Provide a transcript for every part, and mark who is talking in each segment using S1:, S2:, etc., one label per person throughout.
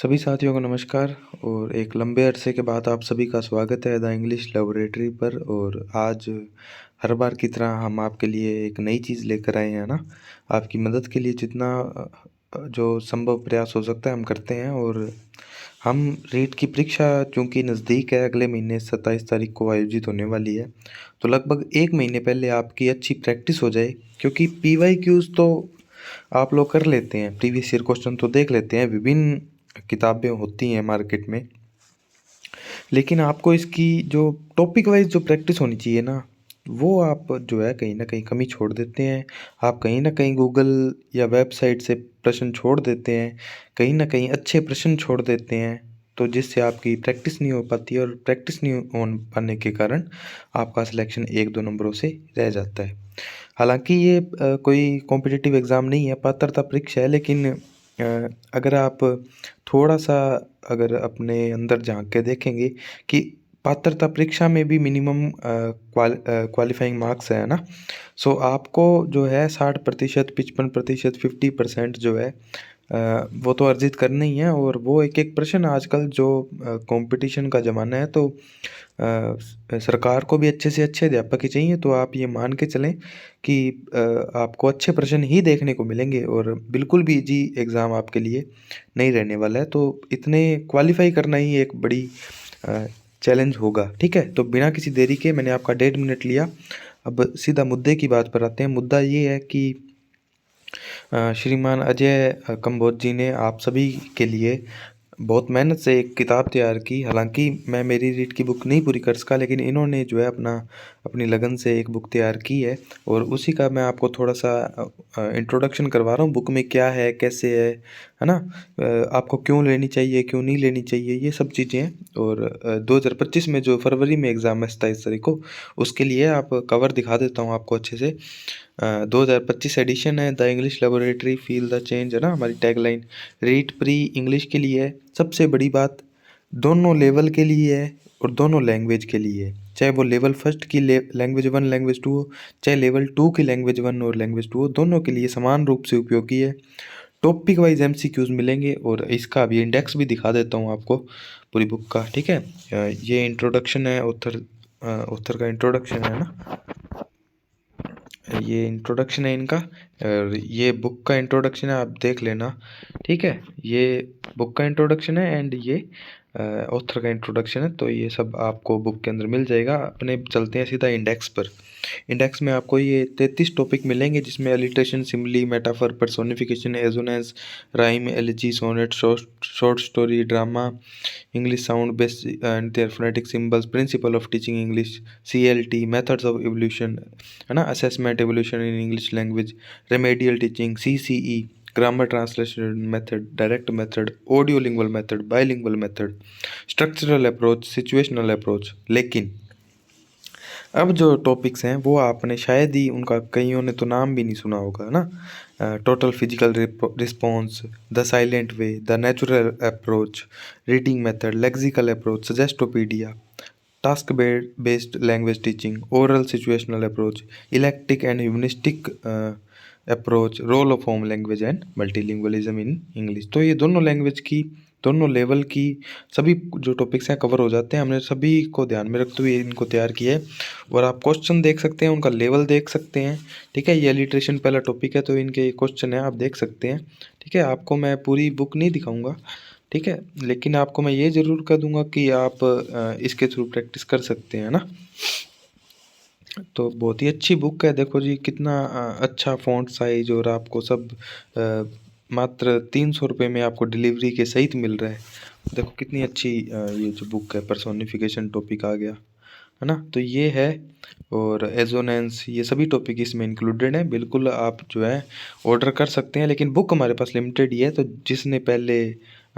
S1: सभी साथियों को नमस्कार और एक लंबे अरसे के बाद आप सभी का स्वागत है द इंग्लिश लैबोरेटरी पर। और आज हर बार की तरह हम आपके लिए एक नई चीज़ लेकर आए हैं ना। आपकी मदद के लिए जितना जो संभव प्रयास हो सकता है हम करते हैं। और हम रीट की परीक्षा चूँकि नज़दीक है, अगले महीने 27 तारीख को आयोजित होने वाली है, तो लगभग 1 महीने पहले आपकी अच्छी प्रैक्टिस हो जाए। क्योंकि पीवाईक्यूज़ तो आप लोग कर लेते हैं, प्रीवियस ईयर क्वेश्चन तो देख लेते हैं, विभिन्न किताबें होती हैं मार्केट में, लेकिन आपको इसकी जो टॉपिक वाइज जो प्रैक्टिस होनी चाहिए ना, वो आप जो है कहीं ना कहीं कमी छोड़ देते हैं। आप कहीं ना कहीं गूगल या वेबसाइट से प्रश्न छोड़ देते हैं, कहीं ना कहीं अच्छे प्रश्न छोड़ देते हैं, तो जिससे आपकी प्रैक्टिस नहीं हो पाती है। और प्रैक्टिस नहीं हो पाने के कारण आपका सिलेक्शन 1-2 नंबरों से रह जाता है। हालांकि ये कोई कॉम्पिटिटिव एग्ज़ाम नहीं है, पात्रता परीक्षा है, लेकिन अगर आप थोड़ा-सा अगर अपने अंदर झाँक के देखेंगे कि पात्रता परीक्षा में भी मिनिमम क्वालिफ़ाइंग मार्क्स है ना? सो आपको जो है 60%, 55%, 50% जो है वो तो अर्जित करना ही है। और वो एक-एक प्रश्न आजकल जो कॉम्पिटिशन का ज़माना है, तो सरकार को भी अच्छे से अच्छे अध्यापक ही चाहिए। तो आप ये मान के चलें कि आपको अच्छे प्रश्न ही देखने को मिलेंगे और बिल्कुल भी ईज़ी एग्ज़ाम आपके लिए नहीं रहने वाला है। तो इतने क्वालीफ़ाई करना ही एक बड़ी अ, चैलेंज होगा, ठीक है? तो बिना किसी देरी के मैंने आपका 1.5 मिनट लिया, अब सीधा मुद्दे की बात पर आते हैं। मुद्दा ये है कि श्रीमान अजय कंबोज जी ने आप सभी के लिए बहुत मेहनत से एक किताब तैयार की। हालांकि मैं मेरी रीड की बुक नहीं पूरी कर सका, लेकिन इन्होंने जो है अपनी लगन से एक बुक तैयार की है, और उसी का मैं आपको थोड़ा सा इंट्रोडक्शन करवा रहा हूँ। बुक में क्या है, कैसे है ना, आपको क्यों लेनी चाहिए, क्यों नहीं लेनी चाहिए, ये सब चीज़ें हैं। और 2025 में जो फरवरी में एग्ज़ाम है 27 तारीख को, उसके लिए आप कवर दिखा देता हूँ आपको अच्छे से। 2025 एडिशन है, the English laboratory feel the change, है ना हमारी टैगलाइन। रीट प्री इंग्लिश के लिए है। सबसे बड़ी बात, दोनों लेवल के लिए है और दोनों लैंग्वेज के लिए है। चाहे वो लेवल फर्स्ट की लैंग्वेज 1 लैंग्वेज 2 हो, चाहे लेवल 2 की लैंग्वेज 1 और लैंग्वेज 2 हो, दोनों के लिए समान रूप से उपयोगी है। टॉपिक वाइज एमसीक्यूज मिलेंगे, और इसका अभी इंडेक्स भी दिखा देता हूँ आपको पूरी बुक का, ठीक है? ये इंट्रोडक्शन है, ऑथर का इंट्रोडक्शन है ना, ये इंट्रोडक्शन है इनका। और ये बुक का इंट्रोडक्शन है, आप देख लेना, ठीक है? ये बुक का इंट्रोडक्शन है एंड ये ऑथर का इंट्रोडक्शन है। तो ये सब आपको बुक के अंदर मिल जाएगा। अपने चलते हैं सीधा इंडेक्स पर। इंडेक्स में आपको ये 33 टॉपिक मिलेंगे, जिसमें alliteration, simile, metaphor, personification, assonance, rhyme, elegy, sonnet, short story, drama, English sound based and their phonetic symbols, principle of teaching English, CLT, methods of evolution, है ना, assessment evolution in English language, remedial teaching, CCE, grammar translation method, direct method, audiolingual method, bilingual method, structural approach, situational approach। लेकिन अब जो topics हैं वो आपने शायद ही, उनका कईयों ने तो नाम भी नहीं सुना होगा ना। Total physical response, the silent way, the natural approach, reading method, lexical approach, suggestopedia, task based language teaching, oral situational approach, eclectic and humanistic approach, role of home language and multilingualism in English. तो ये दोनों language की, दोनों level की सभी जो topics हैं cover हो जाते हैं। हमने सभी को ध्यान में रखते हुए इनको तैयार किया है, और आप क्वेश्चन देख सकते हैं, उनका लेवल देख सकते हैं, ठीक है? ये एलिट्रेशन पहला टॉपिक है, तो इनके क्वेश्चन है, आप देख सकते हैं, ठीक है? आपको मैं पूरी बुक नहीं दिखाऊंगा, ठीक है, लेकिन आपको मैं ये ज़रूर कर दूंगा कि आप इसके थ्रू प्रैक्टिस कर सकते हैं ना। तो बहुत ही अच्छी बुक है। देखो जी कितना अच्छा फ़ॉन्ट साइज, और आपको सब मात्र 300 रुपये में आपको डिलीवरी के सहित मिल रहा है। देखो कितनी अच्छी ये जो बुक है, पर्सोनिफिकेशन टॉपिक आ गया, है ना? तो ये है, और एजोनेंस, ये सभी टॉपिक इसमें इंक्लूडेड हैं। बिल्कुल आप जो है ऑर्डर कर सकते हैं, लेकिन बुक हमारे पास लिमिटेड ही है, तो जिसने पहले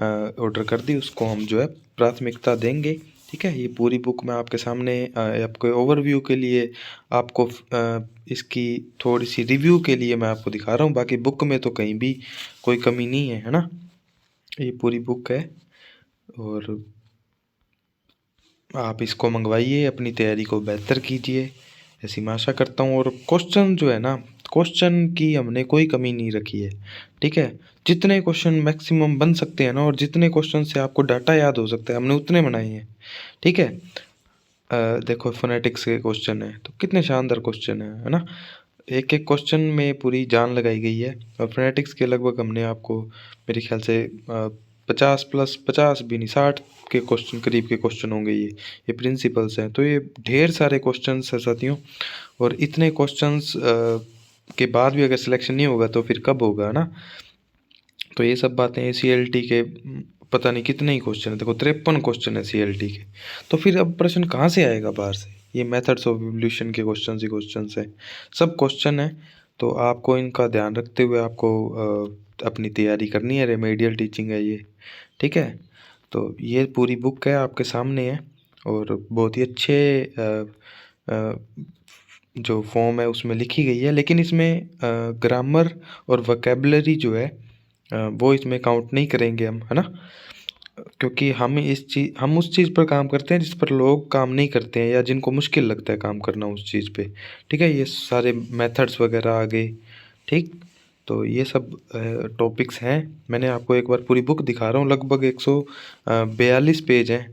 S1: ऑर्डर कर दी उसको हम जो है प्राथमिकता देंगे, ठीक है? ये पूरी बुक मैं आपके सामने आपको ओवरव्यू के लिए, आपको इसकी थोड़ी सी रिव्यू के लिए मैं आपको दिखा रहा हूँ। बाकी बुक में तो कहीं भी कोई कमी नहीं है, है ना? ये पूरी बुक है, और आप इसको मंगवाइए, अपनी तैयारी को बेहतर कीजिए, ऐसी मैं आशा करता हूँ। और क्वेश्चन जो है ना, क्वेश्चन की हमने कोई कमी नहीं रखी है, ठीक है। जितने क्वेश्चन मैक्सिमम बन सकते हैं ना, और जितने क्वेश्चन से आपको डाटा याद हो सकता है, हमने उतने बनाए हैं, ठीक है। देखो फोनेटिक्स के क्वेश्चन है तो कितने शानदार क्वेश्चन है ना। एक एक क्वेश्चन में पूरी जान लगाई गई है। और फोनेटिक्स के लगभग हमने आपको मेरे ख्याल से 50 भी नहीं, 60 के क्वेश्चन करीब के क्वेश्चन होंगे। ये प्रिंसिपल्स हैं, तो ये ढेर सारे क्वेश्चंस है साथियों। और इतने क्वेश्चंस के बाद भी अगर सिलेक्शन नहीं होगा तो फिर कब होगा ना। तो ये सब बातें CLT के पता नहीं कितने ही क्वेश्चन है, देखो 53 क्वेश्चन है CLT के। तो फिर अब प्रश्न कहाँ से आएगा बाहर से? ये मेथड्स ऑफ इवोल्यूशन के क्वेश्चन ही क्वेश्चन है, सब क्वेश्चन है। तो आपको इनका ध्यान रखते हुए आपको अपनी तैयारी करनी है। रेमेडियल टीचिंग है ये, ठीक है। तो ये पूरी बुक है आपके सामने है, और बहुत ही अच्छे जो फॉर्म है उसमें लिखी गई है। लेकिन इसमें ग्रामर और वोकेबलरी जो है वो इसमें काउंट नहीं करेंगे हम, है ना। क्योंकि हम उस चीज़ पर काम करते हैं जिस पर लोग काम नहीं करते हैं, या जिनको मुश्किल लगता है काम करना उस चीज़ पे, ठीक है। ये सारे मेथड्स वगैरह आ गए, ठीक। तो ये सब टॉपिक्स हैं। मैंने आपको एक बार पूरी बुक दिखा रहा हूँ, लगभग 142 पेज है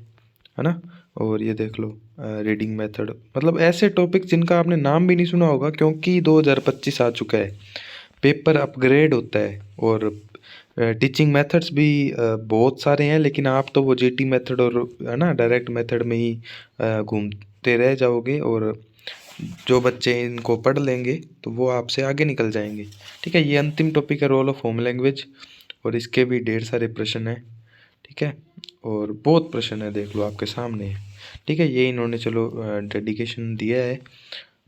S1: ना। और ये देख लो रीडिंग मेथड, मतलब ऐसे टॉपिक जिनका आपने नाम भी नहीं सुना होगा, क्योंकि 2025 आ चुका है, पेपर अपग्रेड होता है। और टीचिंग मेथड्स भी बहुत सारे हैं, लेकिन आप तो वो GT मेथड और है ना डायरेक्ट मेथड में ही घूमते रह जाओगे। और जो बच्चे इनको पढ़ लेंगे तो वो आपसे आगे निकल जाएंगे, ठीक है। ये अंतिम टॉपिक है, रोल ऑफ होम लैंग्वेज, और इसके भी ढेर सारे प्रश्न हैं, ठीक है। और बहुत प्रश्न है, देख लो आपके सामने है, ठीक है। ये इन्होंने चलो डेडिकेशन दिया है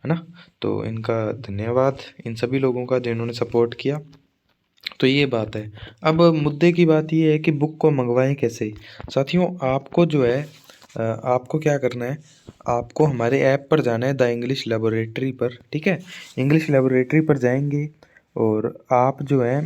S1: ना। तो इनका धन्यवाद इन सभी लोगों का जिन्होंने सपोर्ट किया। तो ये बात है। अब मुद्दे की बात ये है कि बुक को मंगवाएं कैसे। साथियों आपको जो है आपको क्या करना है, आपको हमारे ऐप पर जाना है, द इंग्लिश लेबोरेटरी पर, ठीक है। इंग्लिश लेबोरेटरी पर जाएंगे, और आप जो है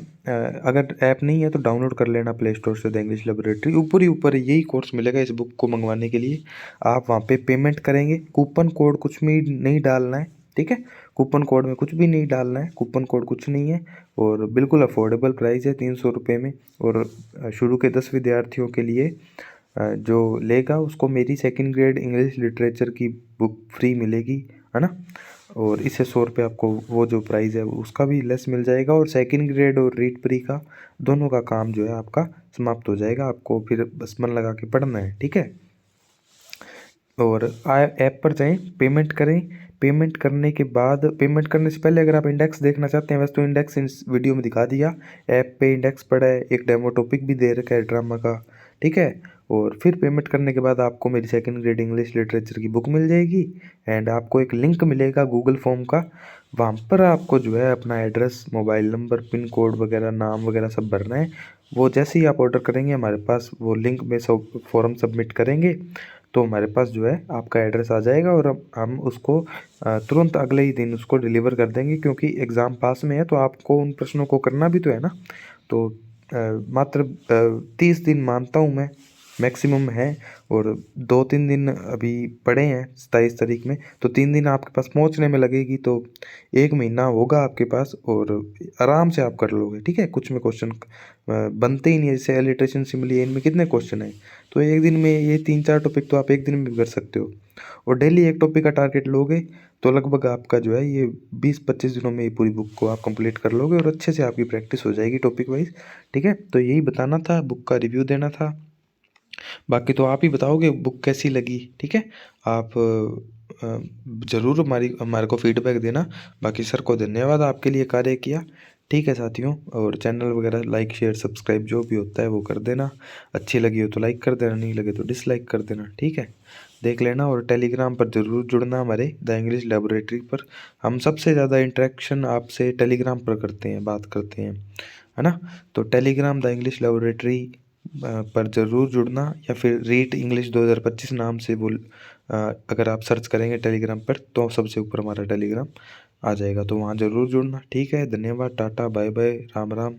S1: अगर ऐप नहीं है तो डाउनलोड कर लेना प्ले स्टोर से द इंग्लिश लेबोरेटरी। ऊपर ही ऊपर यही कोर्स मिलेगा इस बुक को मंगवाने के लिए। आप वहाँ पे पेमेंट करेंगे, कूपन कोड कुछ भी नहीं डालना है, ठीक है। कूपन कोड में कुछ भी नहीं डालना है, कूपन कोड कुछ नहीं है। और बिल्कुल अफोर्डेबल प्राइस है, 300 रुपये में। और शुरू के 10 विद्यार्थियों के लिए जो लेगा उसको मेरी सेकंड ग्रेड इंग्लिश लिटरेचर की बुक फ्री मिलेगी, है ना। और इससे 100 रुपये आपको वो जो प्राइस है उसका भी लेस मिल जाएगा। और सेकंड ग्रेड और रीड प्री का दोनों का काम जो है आपका समाप्त हो जाएगा। आपको फिर बस मन लगा के पढ़ना है, ठीक है। और ऐप पर जाएं, पेमेंट करें। पेमेंट करने के बाद, पेमेंट करने से पहले अगर आप इंडेक्स देखना चाहते हैं, वैसे तो इंडेक्स इस वीडियो में दिखा दिया। ऐप पे इंडेक्स पड़ा है, एक डेमो टॉपिक भी दे रखा है ड्रामा का, ठीक है। और फिर पेमेंट करने के बाद आपको मेरी सेकंड ग्रेड इंग्लिश लिटरेचर की बुक मिल जाएगी। एंड आपको एक लिंक मिलेगा गूगल फॉर्म का, वहाँ पर आपको जो है अपना address, mobile number, pin code वगैरह, नाम वगैरह सब भरना है। वो जैसे ही आप ऑर्डर करेंगे हमारे पास वो लिंक में सब फॉर्म सबमिट करेंगे, तो हमारे पास जो है आपका एड्रेस आ जाएगा। और अब हम उसको तुरंत अगले ही दिन उसको डिलीवर कर देंगे, क्योंकि एग्ज़ाम पास में है तो आपको उन प्रश्नों को करना भी तो है ना। तो मात्र 30 दिन मानता हूँ मैं, मैक्सिमम है। और 2-3 दिन अभी पड़े हैं 27 तारीख में, तो 3 दिन आपके पास पहुंचने में लगेगी। तो 1 महीना होगा आपके पास, और आराम से आप कर लोगे, ठीक है। कुछ में क्वेश्चन बनते ही नहीं है, जैसे एलिट्रेशन, सिमिली, इनमें कितने क्वेश्चन हैं। तो एक दिन में ये 3-4 टॉपिक तो आप एक दिन में भी कर सकते हो। और डेली एक टॉपिक का टारगेट लोगे तो लगभग आपका जो है ये 20-25 दिनों में ये पूरी बुक को आप कंप्लीट कर लोगे, और अच्छे से आपकी प्रैक्टिस हो जाएगी टॉपिक वाइज, ठीक है। तो यही बताना था, बुक का रिव्यू देना था। बाकी तो आप ही बताओगे बुक कैसी लगी, ठीक है। आप ज़रूर हमारे को फीडबैक देना। बाकी सर को धन्यवाद, आपके लिए कार्य किया, ठीक है साथियों। और चैनल वगैरह लाइक शेयर सब्सक्राइब जो भी होता है वो कर देना। अच्छी लगी हो तो लाइक कर देना, नहीं लगे तो डिसलाइक कर देना, ठीक है। देख लेना। और टेलीग्राम पर ज़रूर जुड़ना हमारे द इंग्लिश लेबोरेटरी पर। हम सबसे ज़्यादा इंटरेक्शन आपसे टेलीग्राम पर करते हैं, बात करते हैं, है ना। तो टेलीग्राम द इंग्लिश लेबोरेटरी पर ज़रूर जुड़ना, या फिर रीट इंग्लिश 2025 नाम से अगर आप सर्च करेंगे टेलीग्राम पर तो सबसे ऊपर हमारा टेलीग्राम आ जाएगा, तो वहाँ ज़रूर जुड़ना, ठीक है। धन्यवाद, टाटा, बाय बाय, राम राम,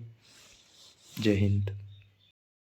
S1: जय हिंद।